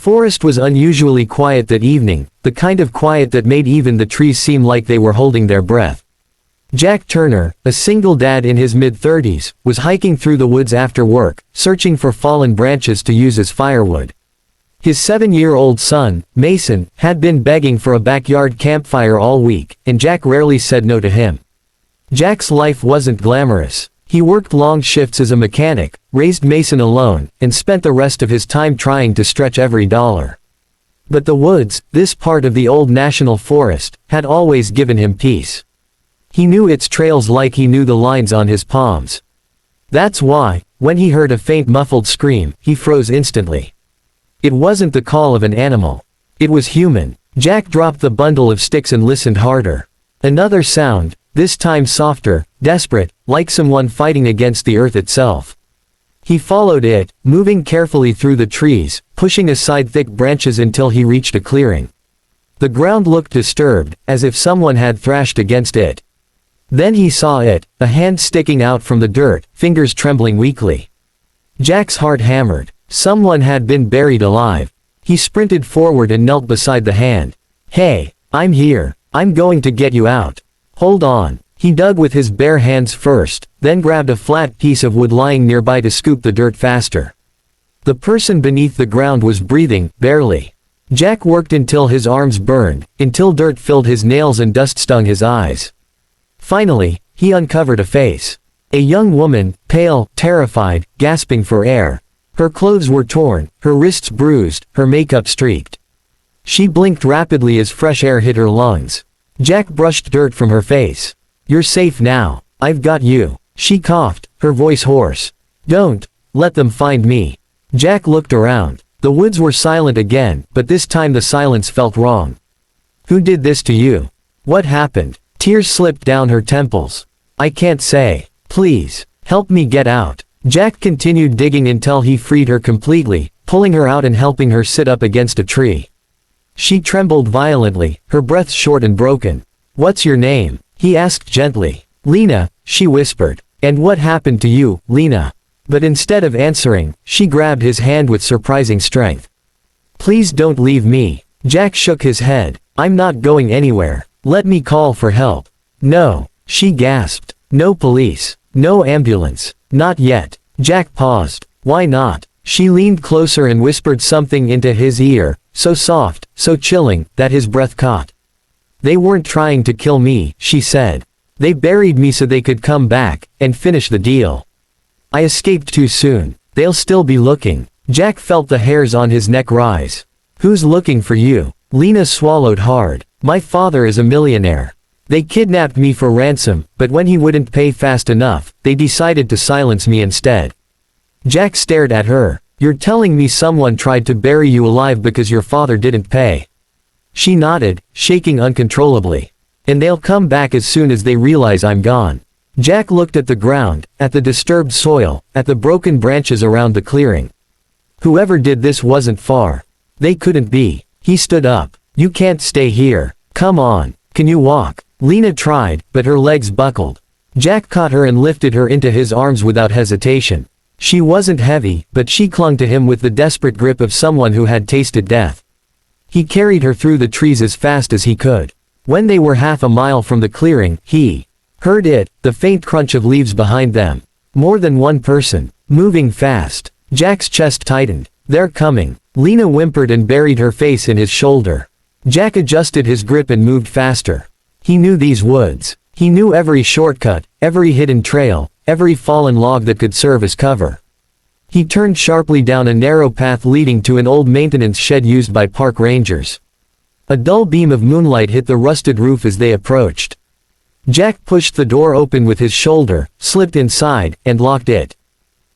forest was unusually quiet that evening, the kind of quiet that made even the trees seem like they were holding their breath. Jack Turner, a single dad in his mid-30s, was hiking through the woods after work, searching for fallen branches to use as firewood. His 7-year-old son, Mason, had been begging for a backyard campfire all week, and Jack rarely said no to him. Jack's life wasn't glamorous. He worked long shifts as a mechanic, raised Mason alone, and spent the rest of his time trying to stretch every dollar. But the woods, this part of the old national forest, had always given him peace. He knew its trails like he knew the lines on his palms. That's why, when he heard a faint muffled scream, he froze instantly. It wasn't the call of an animal. It was human. Jack dropped the bundle of sticks and listened harder. Another sound, this time softer, desperate, like someone fighting against the earth itself. He followed it, moving carefully through the trees, pushing aside thick branches until he reached a clearing. The ground looked disturbed, as if someone had thrashed against it. Then he saw it, a hand sticking out from the dirt, fingers trembling weakly. Jack's heart hammered. Someone had been buried alive. He sprinted forward and knelt beside the hand. "Hey, I'm here. I'm going to get you out. Hold on." He dug with his bare hands first, then grabbed a flat piece of wood lying nearby to scoop the dirt faster. The person beneath the ground was breathing, barely. Jack worked until his arms burned, until dirt filled his nails and dust stung his eyes. Finally, he uncovered a face. A young woman, pale, terrified, gasping for air. Her clothes were torn, her wrists bruised, her makeup streaked. She blinked rapidly as fresh air hit her lungs. Jack brushed dirt from her face. "You're safe now. I've got you." She coughed, her voice hoarse. "Don't let them find me." Jack looked around. The woods were silent again, but this time the silence felt wrong. "Who did this to you? What happened?" Tears slipped down her temples. "I can't say. Please, help me get out." Jack continued digging until he freed her completely, pulling her out and helping her sit up against a tree. She trembled violently, her breath short and broken. "What's your name?" he asked gently. "Lena," she whispered. "And what happened to you, Lena?" But instead of answering, she grabbed his hand with surprising strength. "Please don't leave me." Jack shook his head. "I'm not going anywhere. Let me call for help." "No," she gasped. "No police. No ambulance. Not yet." Jack paused. "Why not?" She leaned closer and whispered something into his ear, so soft, so chilling, that his breath caught. "They weren't trying to kill me," she said. "They buried me so they could come back, and finish the deal. I escaped too soon. They'll still be looking." Jack felt the hairs on his neck rise. "Who's looking for you?" Lena swallowed hard. "My father is a millionaire. They kidnapped me for ransom, but when he wouldn't pay fast enough, they decided to silence me instead." Jack stared at her. "You're telling me someone tried to bury you alive because your father didn't pay?" She nodded, shaking uncontrollably. "And they'll come back as soon as they realize I'm gone." Jack looked at the ground, at the disturbed soil, at the broken branches around the clearing. Whoever did this wasn't far. They couldn't be. He stood up. "You can't stay here. Come on. Can you walk?" Lena tried, but her legs buckled. Jack caught her and lifted her into his arms without hesitation. She wasn't heavy, but she clung to him with the desperate grip of someone who had tasted death. He carried her through the trees as fast as he could. When they were half a mile from the clearing, he heard it, the faint crunch of leaves behind them. More than one person, moving fast. Jack's chest tightened. "They're coming." Lena whimpered and buried her face in his shoulder. Jack adjusted his grip and moved faster. He knew these woods. He knew every shortcut, every hidden trail, every fallen log that could serve as cover. He turned sharply down a narrow path leading to an old maintenance shed used by park rangers. A dull beam of moonlight hit the rusted roof as they approached. Jack pushed the door open with his shoulder, slipped inside, and locked it.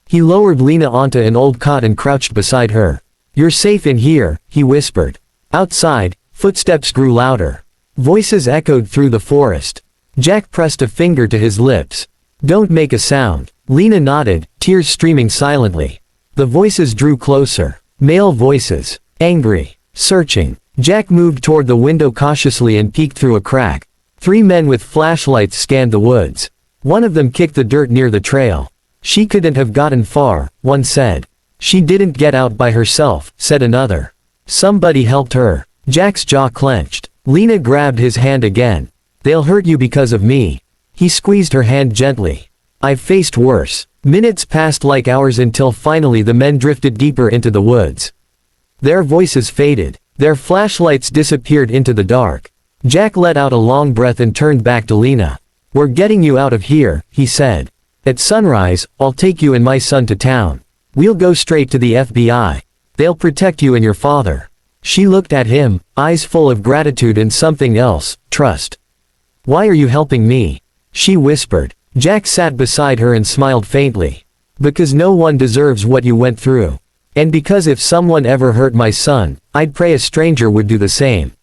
He lowered Lena onto an old cot and crouched beside her. "You're safe in here," he whispered. Outside, footsteps grew louder. Voices echoed through the forest. Jack pressed a finger to his lips. "Don't make a sound." Lena nodded, tears streaming silently. The voices drew closer. Male voices. Angry. Searching. Jack moved toward the window cautiously and peeked through a crack. 3 men with flashlights scanned the woods. One of them kicked the dirt near the trail. "She couldn't have gotten far," one said. "She didn't get out by herself," said another. Somebody helped her. Jack's jaw clenched. Lena grabbed his hand again. They'll hurt you because of me. He squeezed her hand gently. I've faced worse. Minutes passed like hours until finally the men drifted deeper into the woods. Their voices faded. Their flashlights disappeared into the dark. Jack let out a long breath and turned back to Lena. We're getting you out of here, he said. At sunrise, I'll take you and my son to town. We'll go straight to the FBI. They'll protect you and your father. She looked at him, eyes full of gratitude and something else, trust. Why are you helping me? She whispered. Jack sat beside her and smiled faintly. Because no one deserves what you went through. And because if someone ever hurt my son, I'd pray a stranger would do the same.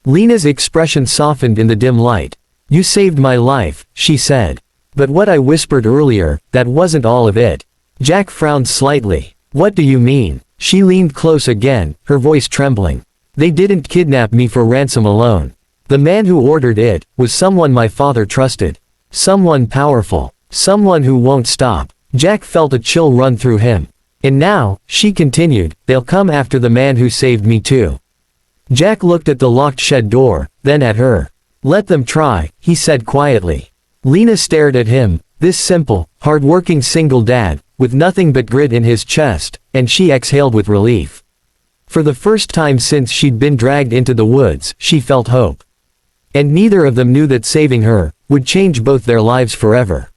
Lena's expression softened in the dim light. You saved my life, she said. But what I whispered earlier, that wasn't all of it. Jack frowned slightly. What do you mean? She leaned close again, her voice trembling. They didn't kidnap me for ransom alone. The man who ordered it was someone my father trusted. Someone powerful. Someone who won't stop. Jack felt a chill run through him. And now, she continued, they'll come after the man who saved me too. Jack looked at the locked shed door, then at her. Let them try, he said quietly. Lena stared at him, this simple, hard-working single dad, with nothing but grit in his chest, and she exhaled with relief. For the first time since she'd been dragged into the woods, she felt hope. And neither of them knew that saving her would change both their lives forever.